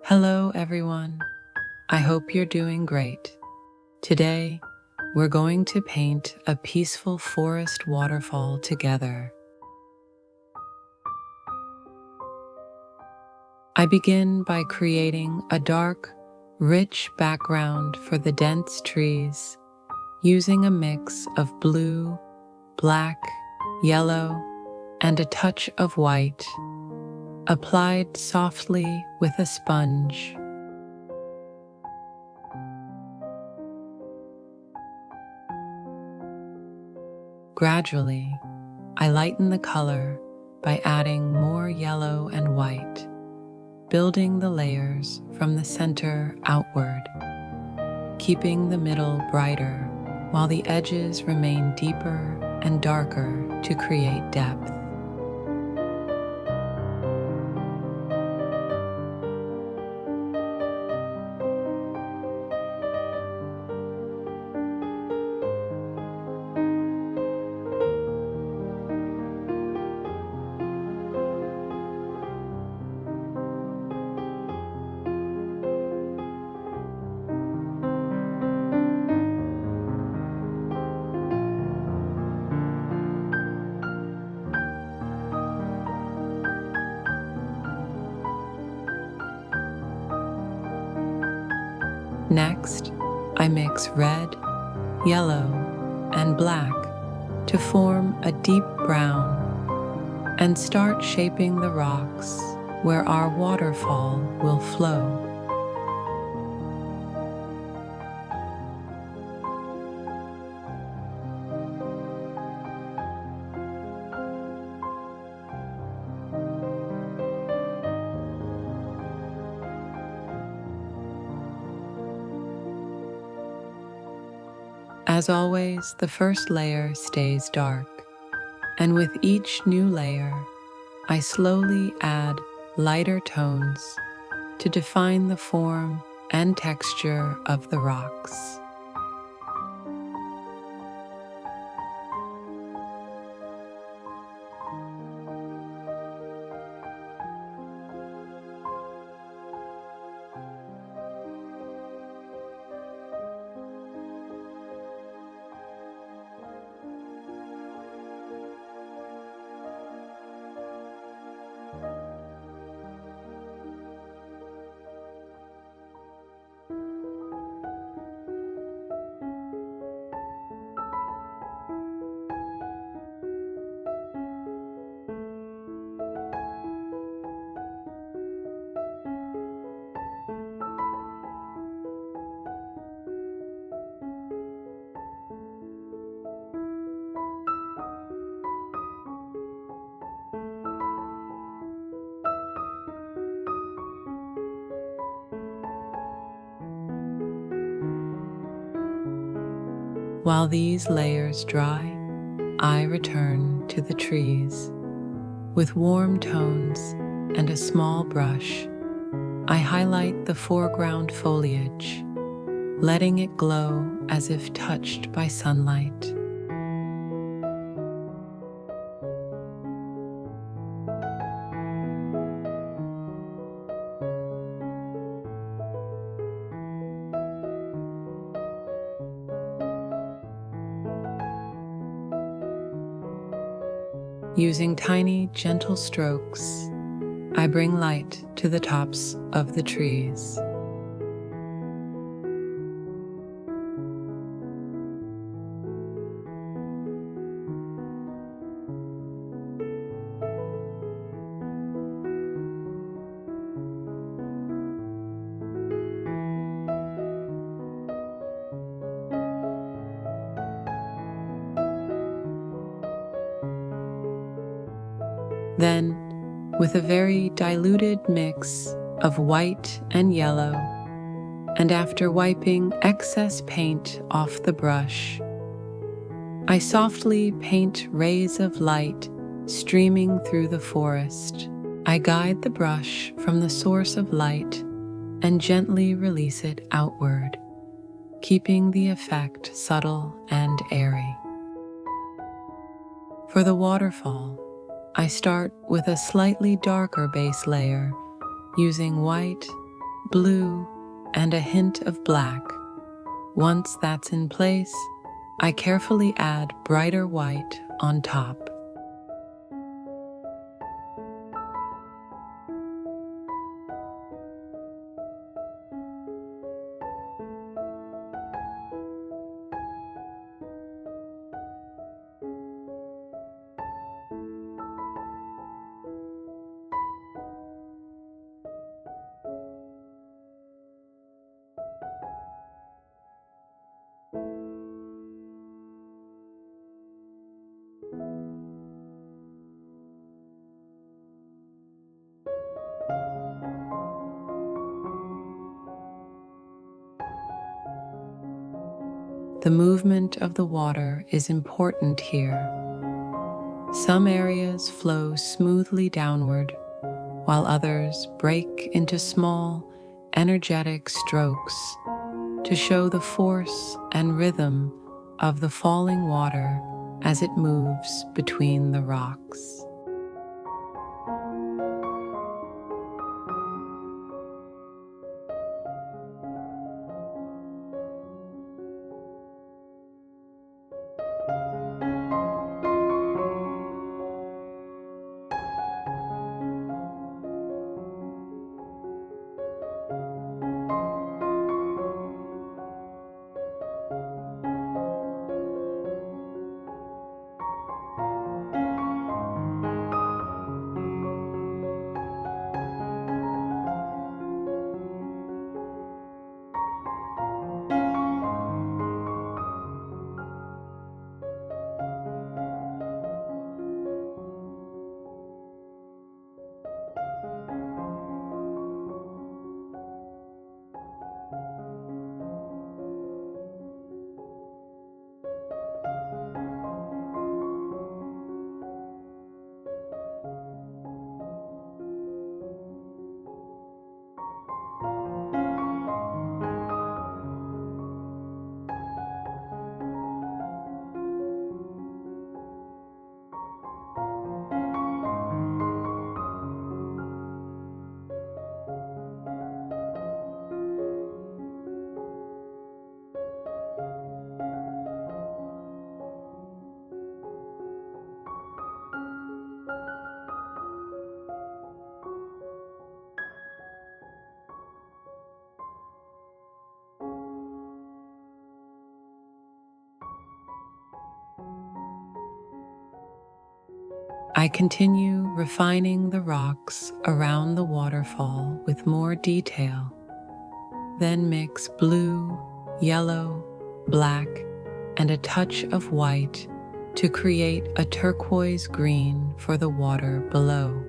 Hello, everyone. I hope you're doing great. Today, we're going to paint a peaceful forest waterfall together. I begin by creating a dark, rich background for the dense trees, using a mix of blue, black, yellow, and a touch of white, applied softly with a sponge. Gradually, I lighten the color by adding more yellow and white, building the layers from the center outward, keeping the middle brighter while the edges remain deeper and darker to create depth. Next, I mix red, yellow, and black to form a deep brown and start shaping the rocks where our waterfall will flow. As always, the first layer stays dark, and with each new layer, I slowly add lighter tones to define the form and texture of the rocks. While these layers dry, I return to the trees. With warm tones and a small brush, I highlight the foreground foliage, letting it glow as if touched by sunlight. Using tiny, gentle strokes, I bring light to the tops of the trees. Then, with a very diluted mix of white and yellow, and after wiping excess paint off the brush, I softly paint rays of light streaming through the forest. I guide the brush from the source of light and gently release it outward, keeping the effect subtle and airy. For the waterfall, I start with a slightly darker base layer using white, blue, and a hint of black. Once that's in place, I carefully add brighter white on top. The movement of the water is important here. Some areas flow smoothly downward, while others break into small, energetic strokes to show the force and rhythm of the falling water as it moves between the rocks. I continue refining the rocks around the waterfall with more detail, then mix blue, yellow, black, and a touch of white to create a turquoise green for the water below.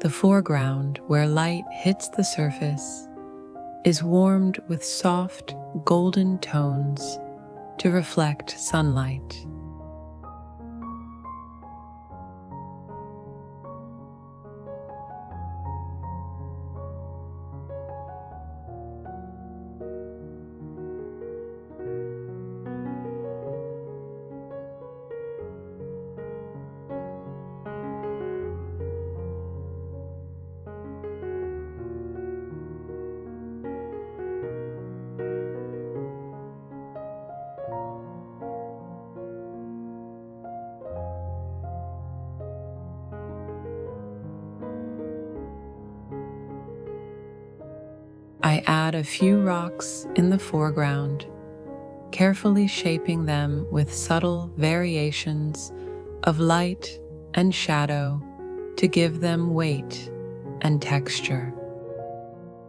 The foreground, where light hits the surface, is warmed with soft, golden tones to reflect sunlight. I add a few rocks in the foreground, carefully shaping them with subtle variations of light and shadow to give them weight and texture.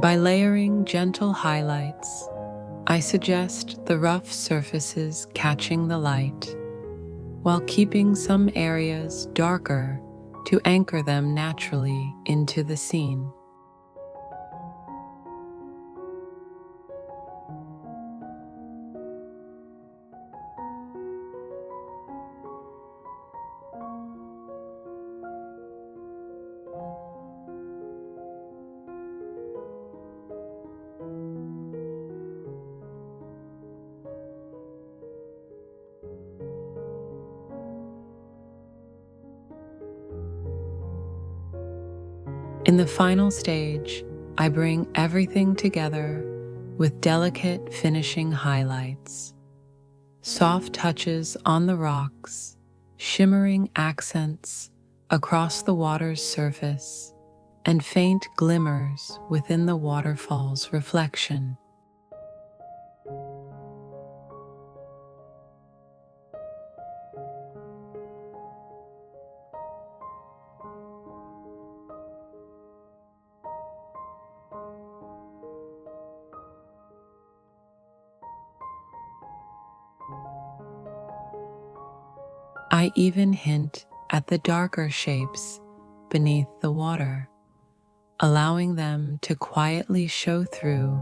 By layering gentle highlights, I suggest the rough surfaces catching the light, while keeping some areas darker to anchor them naturally into the scene. In the final stage, I bring everything together with delicate finishing highlights, soft touches on the rocks, shimmering accents across the water's surface, and faint glimmers within the waterfall's reflection. I even hint at the darker shapes beneath the water, allowing them to quietly show through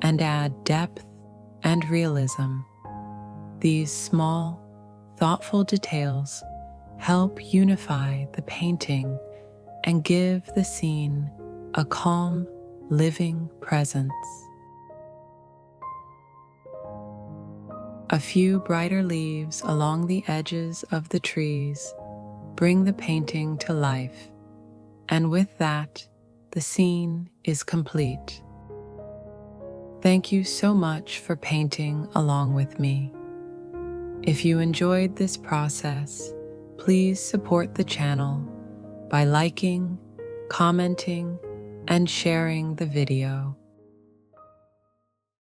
and add depth and realism. These small, thoughtful details help unify the painting and give the scene a calm, living presence. A few brighter leaves along the edges of the trees bring the painting to life, and with that, the scene is complete. Thank you so much for painting along with me. If you enjoyed this process, please support the channel by liking, commenting, and sharing the video.